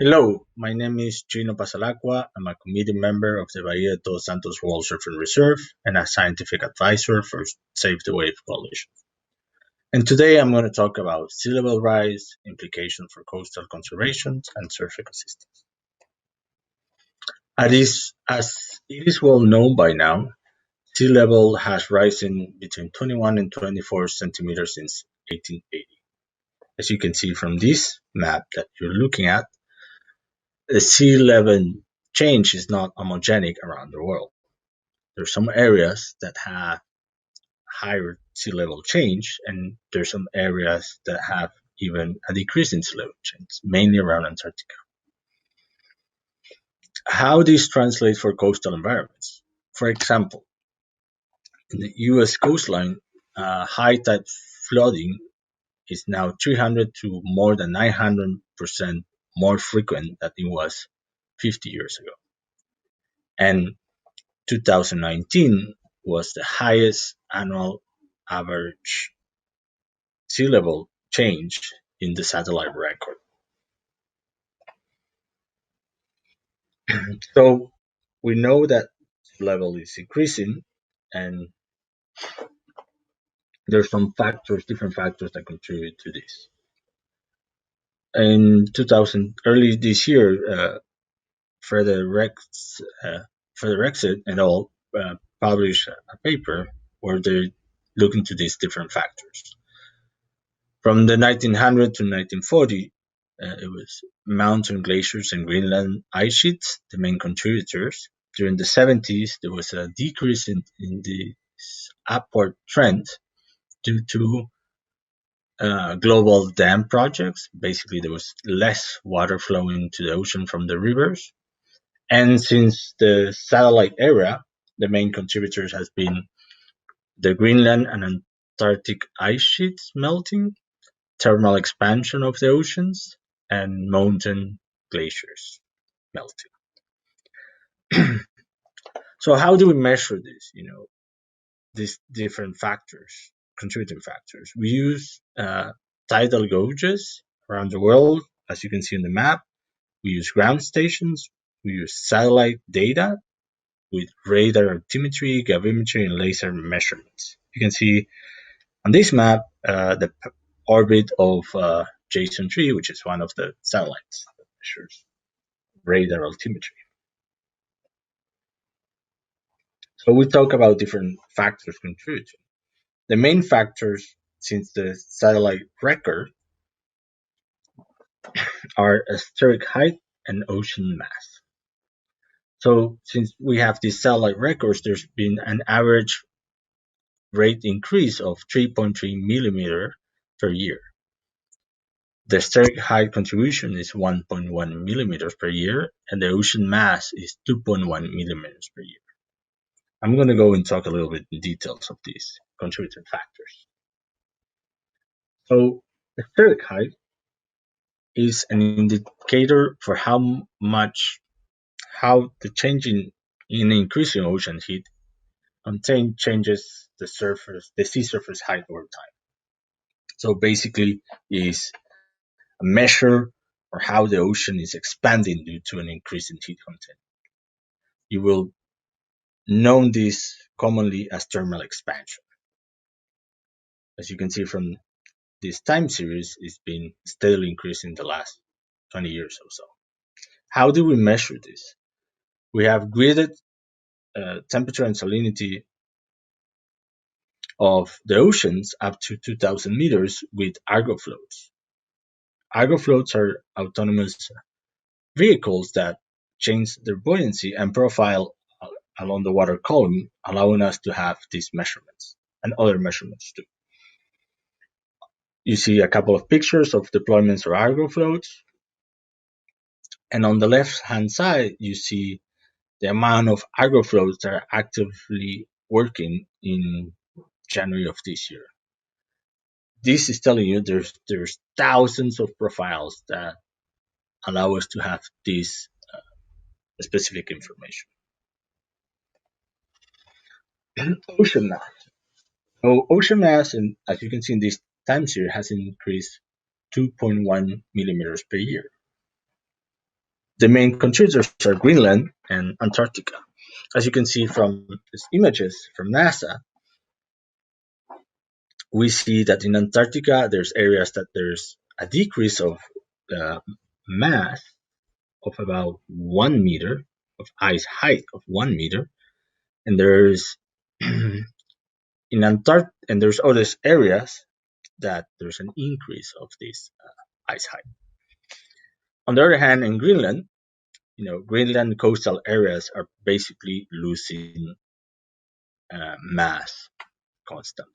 Hello, my name is Gino Passalacqua. I'm a committee member of the Bahia dos Santos World Surfing Reserve and a scientific advisor for Save the Wave Coalition. And today I'm going to talk about sea level rise, implications for coastal conservation and surf ecosystems. As it is well known by now, sea level has risen between 21 and 24 centimeters since 1880. As you can see from this map that you're looking at, the sea level change is not homogenic around the world. There are some areas that have higher sea level change, and there's some areas that have even a decrease in sea level change, mainly around Antarctica. How this translates for coastal environments? For example, in the U.S. coastline, high tide flooding is now 300 to more than 900% more frequent than it was 50 years ago. And 2019 was the highest annual average sea level change in the satellite record. So we know that sea level is increasing, and there's some factors, different factors that contribute to this. In 2000, early this year, Frederiksen and all published a paper where they look into these different factors. From the 1900 to 1940, it was mountain glaciers and Greenland ice sheets, the main contributors. During the 70s, there was a decrease in this upward trend due to global dam projects. Basically, there was less water flowing to the ocean from the rivers. And since the satellite era, the main contributors has been the Greenland and Antarctic ice sheets melting, thermal expansion of the oceans, and mountain glaciers melting. So how do we measure this? These different factors, contributing factors. We use tidal gauges around the world, as you can see on the map. We use ground stations. We use satellite data with radar altimetry, gravimetry, and laser measurements. You can see on this map the orbit of Jason 3, which is one of the satellites that measures radar altimetry. So we talk about different factors contributing. The main factors since the satellite record are atmospheric height and ocean mass. So since we have these satellite records, there's been an average rate increase of 3.3 millimeter per year. The atmospheric height contribution is 1.1 millimeters per year, and the ocean mass is 2.1 millimeters per year. I'm going to go and talk a little bit in details of these contributing factors. So the atmospheric height is an indicator for how the changing in increasing ocean heat changes the sea surface height over time. So basically is a measure for how the ocean is expanding due to an increase in heat content. You will know this commonly as thermal expansion. As you can see from this time series, it's been steadily increasing the last 20 years or so. How do we measure this? We have gridded temperature and salinity of the oceans up to 2,000 meters with Argo floats. Argo floats are autonomous vehicles that change their buoyancy and profile along the water column, allowing us to have these measurements and other measurements too. You see a couple of pictures of deployments of Argo floats. And on the left-hand side, you see the amount of Argo floats that are actively working in January of this year. This is telling you there's thousands of profiles that allow us to have this specific information. Ocean mass. So ocean mass, and as you can see in this time series, has increased 2.1 millimeters per year. The main contributors are Greenland and Antarctica. As you can see from these images from NASA, we see that in Antarctica there's areas that there's a decrease of mass of about 1 meter, of ice height of 1 meter, and there's in Antarctica, and there's other areas that there's an increase of this ice height. On the other hand, in Greenland, Greenland coastal areas are basically losing mass constantly.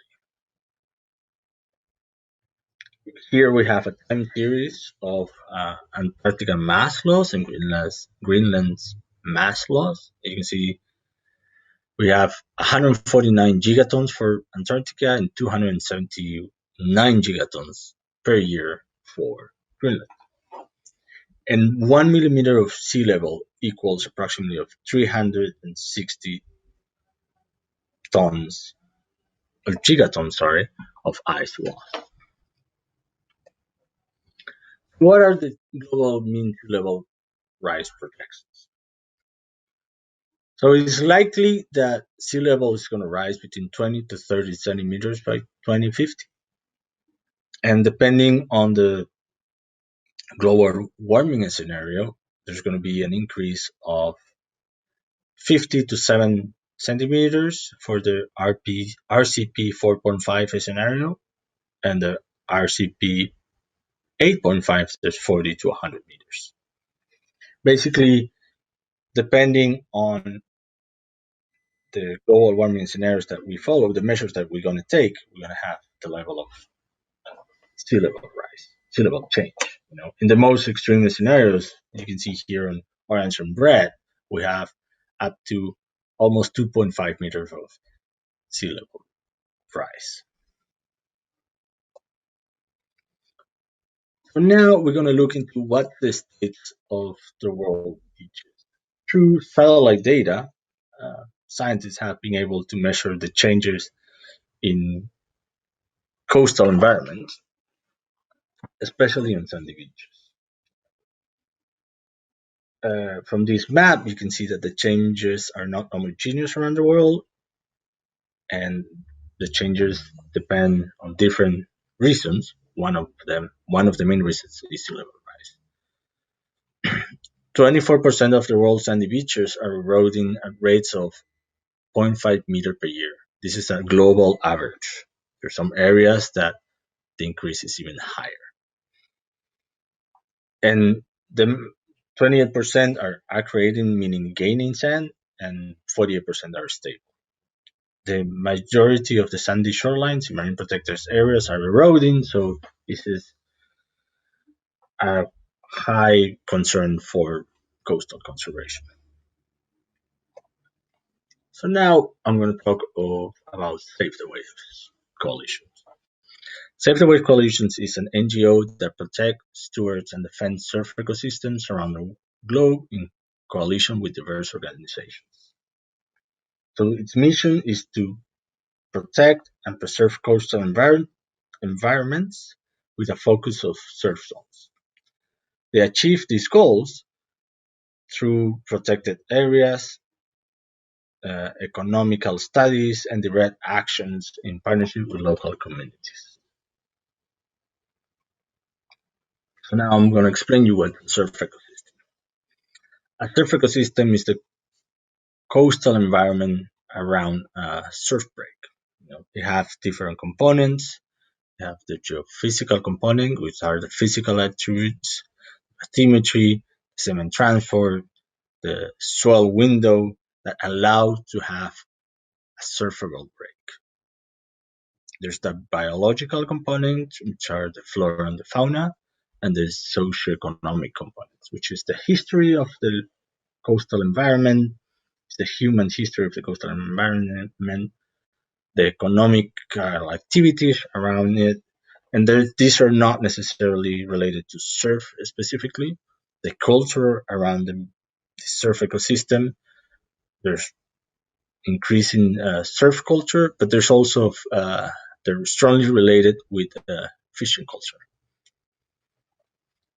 Here we have a time series of Antarctica mass loss and Greenland's mass loss. You can see we have 149 gigatons for Antarctica and 279 gigatons per year for Greenland. And 1 millimeter of sea level equals approximately of 360 tons, or gigatons, sorry, of ice loss. What are the global mean sea level rise projections? So it's likely that sea level is going to rise between 20 to 30 centimeters by 2050. And depending on the global warming scenario, there's going to be an increase of 50 to 7 centimeters for the RCP 4.5 scenario, and the RCP 8.5, there's 40 to 100 meters. Basically, depending on the global warming scenarios that we follow, the measures that we're going to take, we're going to have the level of sea level rise, sea level change. In the most extreme scenarios, you can see here on orange and red, we have up to almost 2.5 meters of sea level rise. So now we're going to look into what the states of the world teaches. Through satellite data, scientists have been able to measure the changes in coastal environments, especially on sandy beaches. From this map, you can see that the changes are not homogeneous around the world, and the changes depend on different reasons. One of the main reasons is sea level rise. 24% of the world's sandy beaches are eroding at rates of 0.5 meter per year. This is a global average. There are some areas that the increase is even higher. And the 28% are accreting, meaning gaining sand, and 48% are stable. The majority of the sandy shorelines in marine protected areas are eroding, so this is a high concern for coastal conservation. So now I'm going to talk about Save the Waves Coalition. Save the Waves Coalitions is an NGO that protects, stewards, and defends surf ecosystems around the globe in coalition with diverse organizations. So its mission is to protect and preserve coastal environments with a focus of surf zones. They achieve these goals through protected areas, economical studies, and direct actions in partnership with local communities. So now I'm going to explain you what surf ecosystem. A surf ecosystem is the coastal environment around a surf break. They have different components. You have the geophysical component, which are the physical attributes, bathymetry, sediment transport, the swell window that allow to have a surfable break. There's the biological component, which are the flora and the fauna, and the socioeconomic components, which is the history of the coastal environment, the human history of the coastal environment, the economic activities around it, and these are not necessarily related to surf specifically. The culture around the surf ecosystem, there's increasing surf culture, but there's also they're strongly related with fishing culture.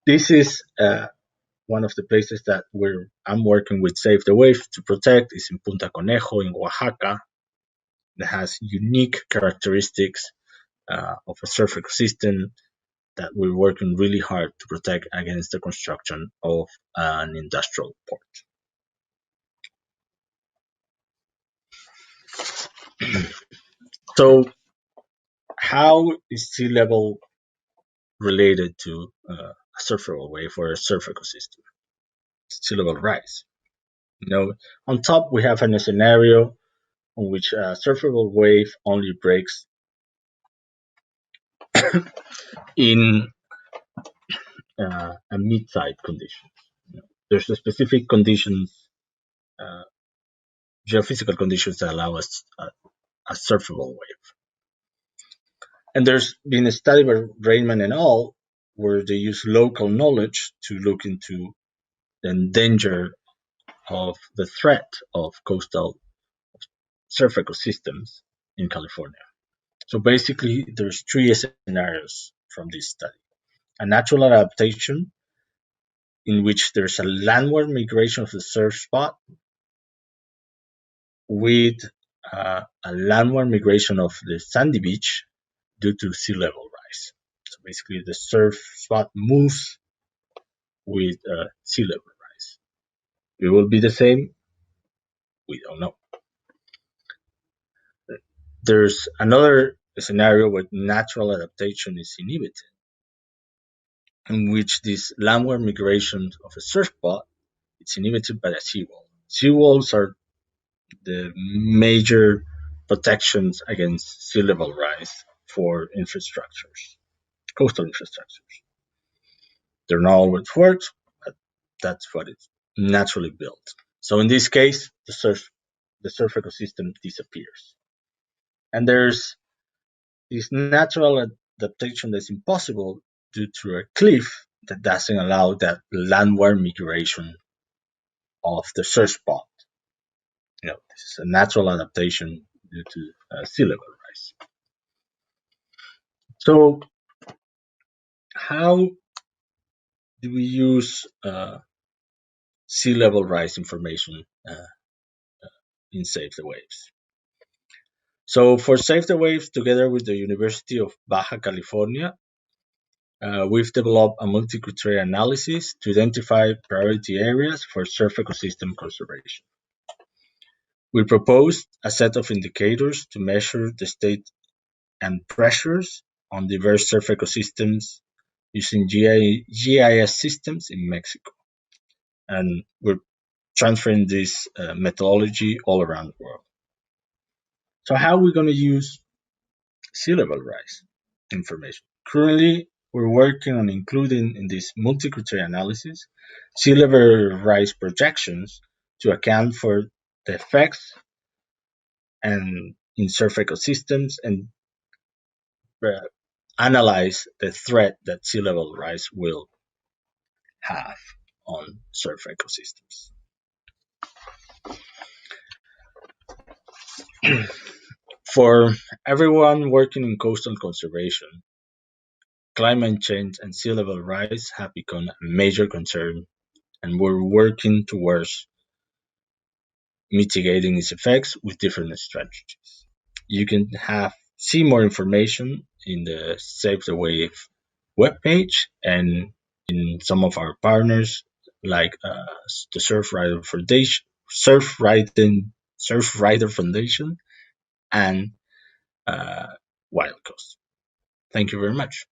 This is one of the places that I'm working with Save the Wave to protect is in Punta Conejo in Oaxaca. That has unique characteristics of a surf ecosystem that we're working really hard to protect against the construction of an industrial port. So, how is sea level related to a surfable wave or a surf ecosystem? Sea level rise. On top we have a scenario on which a surfable wave only breaks in a mid-tide condition. There's a specific conditions, uh, geophysical conditions that allow us a surfable wave. And there's been a study by Raymond and al. Where they use local knowledge to look into the danger of the threat of coastal surf ecosystems in California. So basically, there's three scenarios from this study. A natural adaptation in which there's a landward migration of the surf spot with a landward migration of the sandy beach due to sea level rise. So basically, the surf spot moves with sea level rise. It will be the same? We don't know. There's another scenario where natural adaptation is inhibited, in which this landward migration of a surf spot is inhibited by the seawall. Seawalls are the major protections against sea level rise for infrastructures, coastal infrastructures. They're not always works, but that's what it's naturally built. So in this case, the surf ecosystem disappears. And there's this natural adaptation that's impossible due to a cliff that doesn't allow that landward migration of the surf spot. This is a natural adaptation due to sea level rise. So, how do we use sea level rise information in Save the Waves? So, for Save the Waves, together with the University of Baja California, we've developed a multi-criteria analysis to identify priority areas for surf ecosystem conservation. We proposed a set of indicators to measure the state and pressures on diverse surf ecosystems using GIS systems in Mexico. And we're transferring this methodology all around the world. So how are we going to use sea level rise information? Currently, we're working on including in this multi-criteria analysis sea level rise projections to account for the effects and in surf ecosystems and analyze the threat that sea level rise will have on surf ecosystems. For everyone working in coastal conservation, climate change and sea level rise have become a major concern, and we're working towards mitigating its effects with different strategies. You can see more information in the Save the Wave webpage and in some of our partners like the Surfrider Foundation, and Wild Coast. Thank you very much.